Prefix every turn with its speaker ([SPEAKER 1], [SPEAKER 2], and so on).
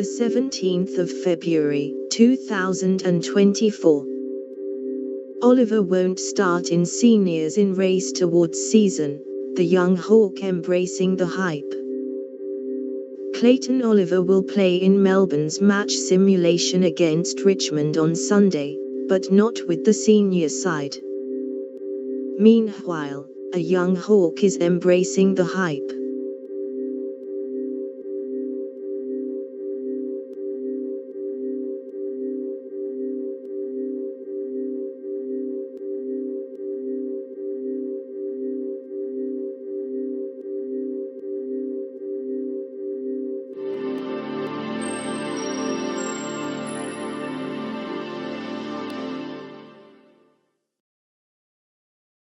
[SPEAKER 1] the 17th of February, 2024. Oliver won't start in seniors in race towards season, the young hawk embracing the hype. Clayton Oliver will play in Melbourne's match simulation against Richmond on Sunday, but not with the senior side. Meanwhile, a young hawk is embracing the hype.